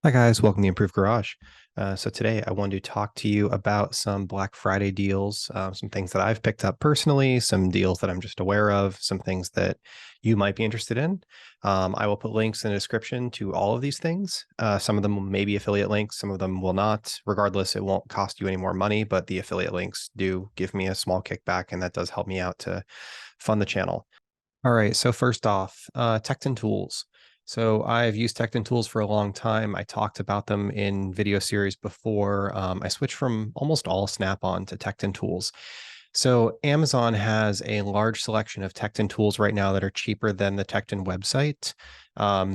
Hi guys, welcome to the Improved Garage. So today I wanted to talk to you about some Black Friday deals, some things that I've picked up personally, some deals that I'm just aware of, some things that you might be interested in. I will put links in the description to all of these things. Some of them may be affiliate links, some of them will not. Regardless, it won't cost you any more money, but the affiliate links do give me a small kickback, and that does help me out to fund the channel. All right, so first off, TEKTON tools. So I've used TEKTON tools for a long time. I talked about them in video series before. I switched from almost all Snap-on to TEKTON tools. So Amazon has a large selection of TEKTON tools right now that are cheaper than the TEKTON website.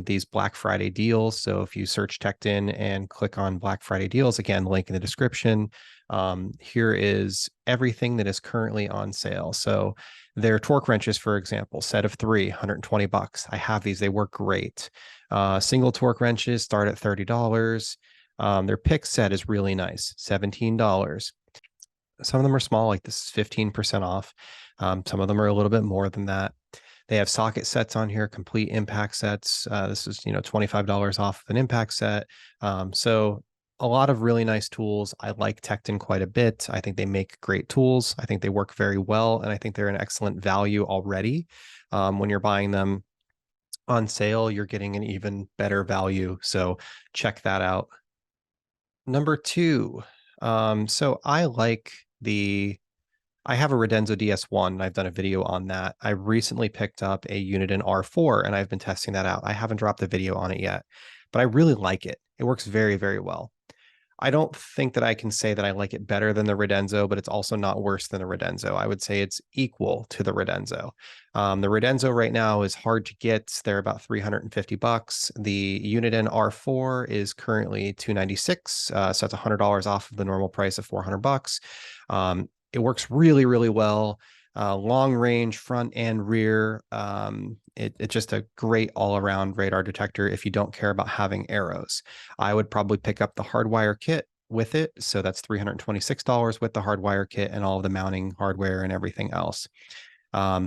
These Black Friday deals. So if you search TEKTON and click on Black Friday deals, again, link in the description. Here is everything that is currently on sale. So their torque wrenches, for example, set of 3, 120 bucks. I have these, they work great. Single torque wrenches start at $30. Their pick set is really nice, $17. Some of them are small, like this is 15% off. Some of them are a little bit more than that. They have socket sets on here, complete impact sets. This is, $25 off an impact set. So a lot of really nice tools. I like TEKTON quite a bit. I think they make great tools. I think they work very well, and I think they're an excellent value already. When you're buying them on sale, you're getting an even better value. So check that out. Number two, so I have a Renzo DS1 and I've done a video on that. I recently picked up a Uniden R4 and I've been testing that out. I haven't dropped a video on it yet, but I really like it. It works very, very well. I don't think that I can say that I like it better than the Renzo, but it's also not worse than the Renzo. I would say it's equal to the Renzo. The Renzo right now is hard to get. They're about 350 bucks. The Uniden R4 is currently 296, so that's $100 off of the normal price of 400 bucks. It works really, really well. Long range, front and rear. It's just a great all around radar detector if you don't care about having arrows. I would probably pick up the hardwire kit with it. So that's $326 with the hardwire kit and all of the mounting hardware and everything else.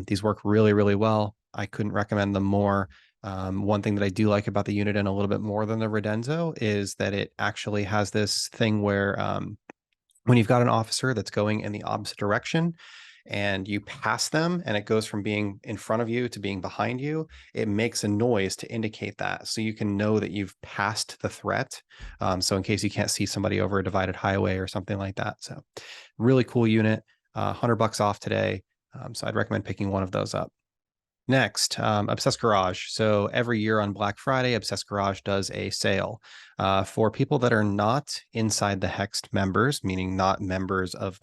These work really, really well. I couldn't recommend them more. One thing that I do like about the Uniden a little bit more than the Renzo is that it actually has this thing where when you've got an officer that's going in the opposite direction and you pass them and it goes from being in front of you to being behind you, it makes a noise to indicate that. So you can know that you've passed the threat. So in case you can't see somebody over a divided highway or something like that. So really cool unit, 100 bucks off today. So I'd recommend picking one of those up. Next, Obsess Garage. So every year on Black Friday, Obsess Garage does a sale for people that are not inside the Hexed members, meaning not members of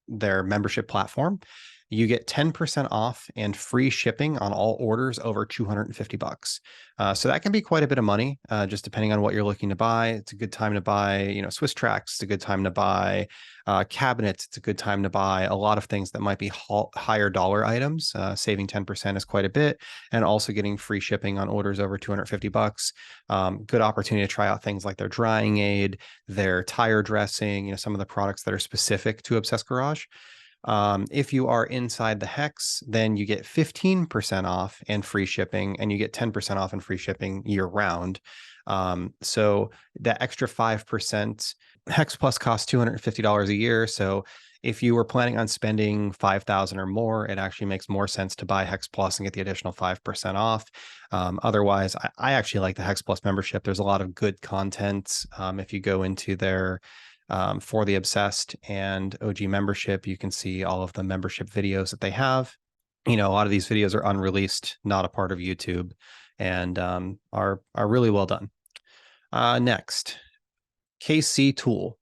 their membership platform. You get 10% off and free shipping on all orders over 250 bucks. So that can be quite a bit of money, just depending on what you're looking to buy. It's a good time to buy, Swiss tracks. It's a good time to buy cabinets. It's a good time to buy a lot of things that might be higher dollar items. Saving 10% is quite a bit, and also getting free shipping on orders over 250 bucks. Good opportunity to try out things like their drying aid, their tire dressing, some of the products that are specific to Obsess Garage. If you are inside the hex, then you get 15% off and free shipping, and you get 10% off and free shipping year round. So that extra 5%, Hex Plus costs $250 a year. So if you were planning on spending $5,000 or more, it actually makes more sense to buy Hex Plus and get the additional 5% off. Otherwise, I actually like the Hex Plus membership. There's a lot of good content. If you go into their For the Obsessed and OG membership, you can see all of the membership videos that they have. A lot of these videos are unreleased, not a part of YouTube, and are really well done. Next, Hase Tool.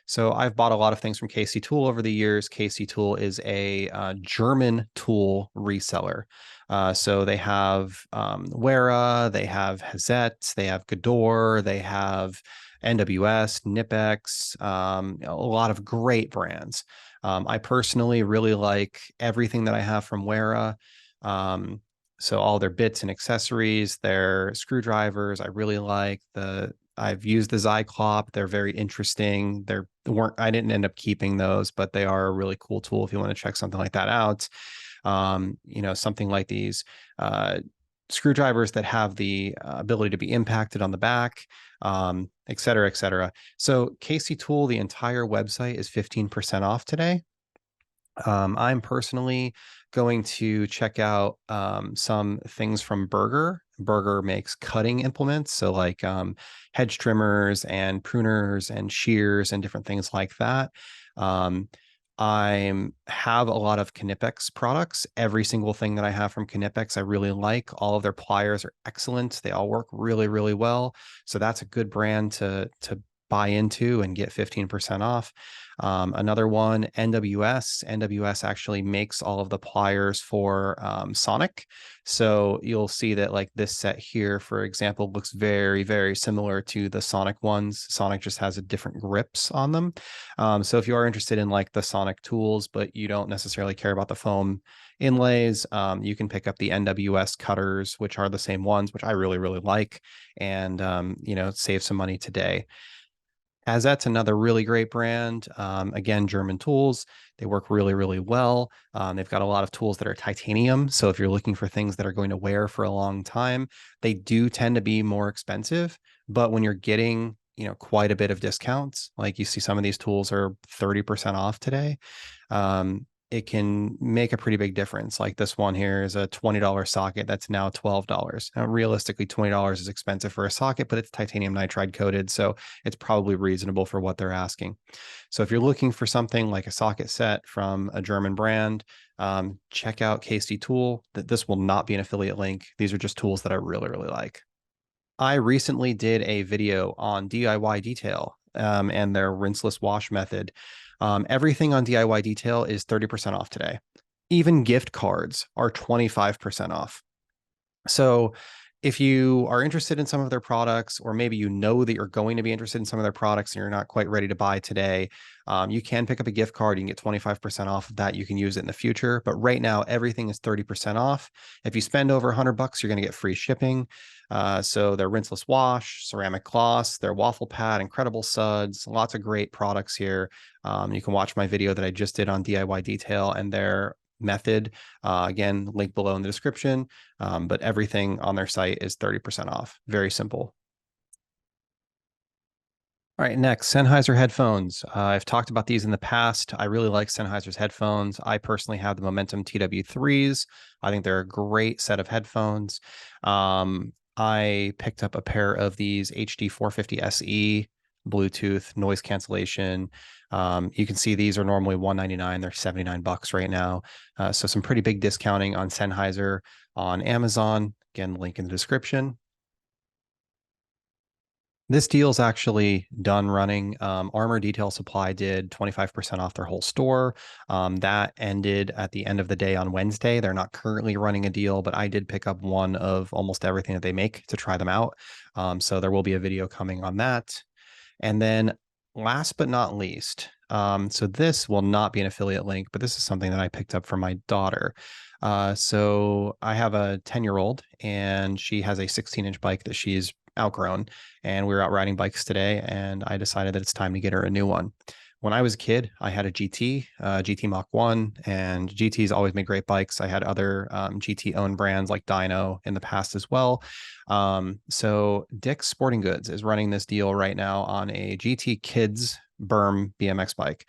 So I've bought a lot of things from Hase Tool over the years. Hase Tool is a German tool reseller. So they have Wera, they have Hase, they have Gador, they have NWS, Nipex, a lot of great brands. I personally really like everything that I have from Wera. So all their bits and accessories, their screwdrivers, I really like. I've used the Zyklop. They're very interesting. I didn't end up keeping those, but they are a really cool tool if you want to check something like that out. Something like these screwdrivers that have the ability to be impacted on the back, et cetera, et cetera. So Hase Tool, the entire website is 15% off today. I'm personally going to check out some things from Burger. Burger makes cutting implements, so like hedge trimmers and pruners and shears and different things like that. Um, I have a lot of Knipex products. Every single thing that I have from Knipex, I really like. All of their pliers are excellent. They all work really, really well. So that's a good brand to buy into and get 15% off. Another one, NWS. NWS actually makes all of the pliers for Sonic. So you'll see that like this set here, for example, looks very, very similar to the Sonic ones. Sonic just has a different grips on them. So if you are interested in like the Sonic tools, but you don't necessarily care about the foam inlays, you can pick up the NWS cutters, which are the same ones, which I really, really like, and save some money today. As that's another really great brand. Again, German tools. They work really, really well. They've got a lot of tools that are titanium. So if you're looking for things that are going to wear for a long time, they do tend to be more expensive. But when you're getting, quite a bit of discounts, like you see some of these tools are 30% off today. It can make a pretty big difference. Like this one here is a $20 socket that's now $12. Now, realistically, $20 is expensive for a socket, but it's titanium nitride coated, so it's probably reasonable for what they're asking. So if you're looking for something like a socket set from a German brand, check out Hase Tool. This will not be an affiliate link. These are just tools that I really, really like. I recently did a video on DIY Detail and their rinseless wash method. Everything on DIY Detail is 30% off today. Even gift cards are 25% off. So if you are interested in some of their products, or maybe you know that you're going to be interested in some of their products and you're not quite ready to buy today, you can pick up a gift card. You can get 25% off of that. You can use it in the future. But right now, everything is 30% off. If you spend over $100, you're going to get free shipping. So their rinseless wash, ceramic gloss, their waffle pad, incredible suds, lots of great products here. You can watch my video that I just did on DIY Detail and their method. Again, link below in the description. But everything on their site is 30% off. Very simple. All right, next, Sennheiser headphones. I've talked about these in the past. I really like Sennheiser's headphones. I personally have the Momentum TW3s. I think they're a great set of headphones. I picked up a pair of these HD450 SE Bluetooth noise cancellation. You can see these are normally $199. They're $79 right now. So some pretty big discounting on Sennheiser on Amazon. Again, link in the description. This deal is actually done running. Armor Detail Supply did 25% off their whole store. That ended at the end of the day on Wednesday. They're not currently running a deal, but I did pick up one of almost everything that they make to try them out. So there will be a video coming on that. And then last but not least, so this will not be an affiliate link, but this is something that I picked up for my daughter. So I have a 10-year-old and she has a 16-inch bike that she's outgrown, and we were out riding bikes today and I decided that it's time to get her a new one. When I was a kid, I had a GT Mach 1, and GT's always made great bikes. I had other GT owned brands like Dyno in the past as well. So Dick's Sporting Goods is running this deal right now on a GT Kids berm BMX bike.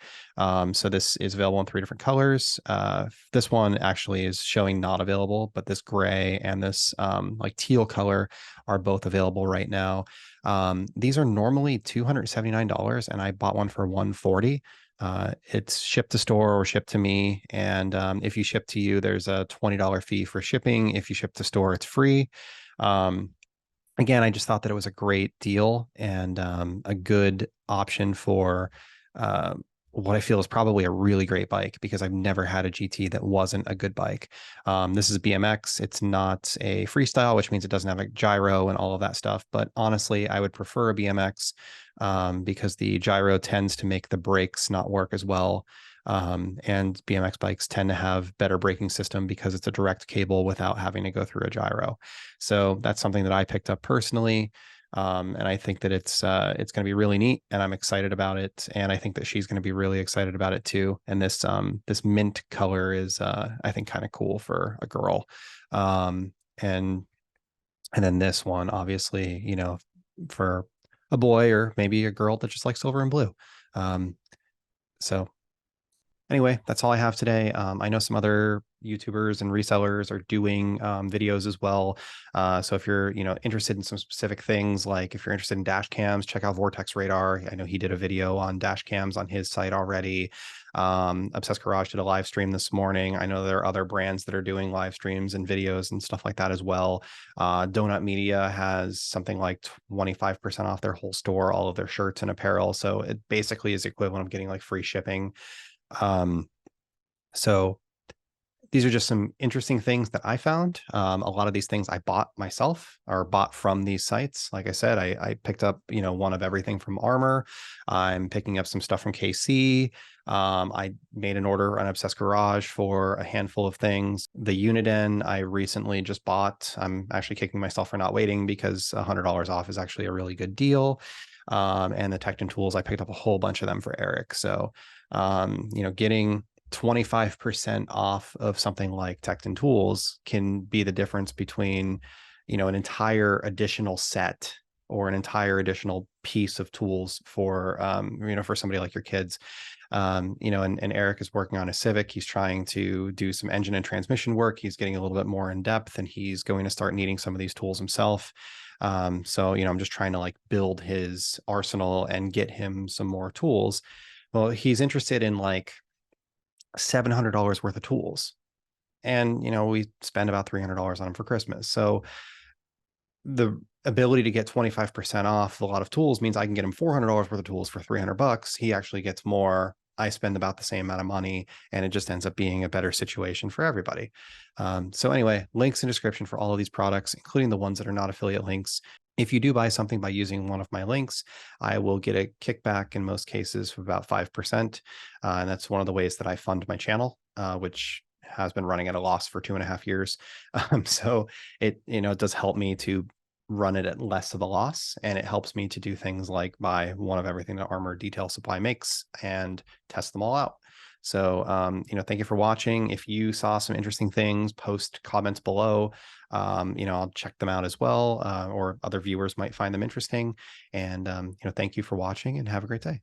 So this is available in 3 different colors. This one actually is showing not available, but this gray and this like teal color are both available right now. These are normally $279, and I bought one for $140. It's shipped to store or shipped to me, and if you ship to you, there's a $20 fee for shipping. If you ship to store, it's free. Again, I just thought that it was a great deal and a good option for what I feel is probably a really great bike, because I've never had a GT that wasn't a good bike. This is BMX. It's not a freestyle, which means it doesn't have a gyro and all of that stuff. But honestly, I would prefer a BMX because the gyro tends to make the brakes not work as well. And BMX bikes tend to have better braking system because it's a direct cable without having to go through a gyro. So that's something that I picked up personally. And I think that it's going to be really neat, and I'm excited about it. And I think that she's going to be really excited about it too. And this mint color is I think kind of cool for a girl. And And then this one, obviously, you know, for a boy or maybe a girl that just likes silver and blue. Um, so anyway, that's all I have today. I know some other YouTubers and resellers are doing videos as well. So if you're, you know, interested in some specific things, like if you're interested in dash cams, check out Vortex Radar. I know he did a video on dash cams on his site already. Obsess Garage did a live stream this morning. I know there are other brands that are doing live streams and videos and stuff like that as well. Donut Media has something like 25% off their whole store, all of their shirts and apparel. So it basically is equivalent of getting like free shipping. Um, so these are just some interesting things that I found. A lot of these things I bought myself or bought from these sites. Like I said, I picked up, you know, one of everything from Armor. I'm picking up some stuff from KC. I made an order on Obsess Garage for a handful of things. The Uniden I recently just bought. I'm actually kicking myself for not waiting because $100 off is actually a really good deal. And the TEKTON tools, I picked up a whole bunch of them for Eric. So, you know, getting 25% off of something like TEKTON tools can be the difference between, you know, an entire additional set or an entire additional piece of tools for, you know, for somebody like your kids. You know, and Eric is working on a Civic. He's trying to do some engine and transmission work. He's getting a little bit more in depth, and he's going to start needing some of these tools himself. So, you know, I'm just trying to like build his arsenal and get him some more tools. Well, he's interested in like $700 worth of tools. And, you know, we spend about $300 on them for Christmas. So the ability to get 25% off a lot of tools means I can get him $400 worth of tools for $300. He actually gets more. I spend about the same amount of money, and it just ends up being a better situation for everybody. So anyway, links in description for all of these products, including the ones that are not affiliate links. If you do buy something by using one of my links, I will get a kickback in most cases of about 5%. And that's one of the ways that I fund my channel, which has been running at a loss for 2.5 years. So it, you know, it does help me to run it at less of a loss, and it helps me to do things like buy one of everything that Armor Detail Supply makes and test them all out. So, you know, thank you for watching. If you saw some interesting things, post comments below. You know, I'll check them out as well, or other viewers might find them interesting. And, you know, thank you for watching and have a great day.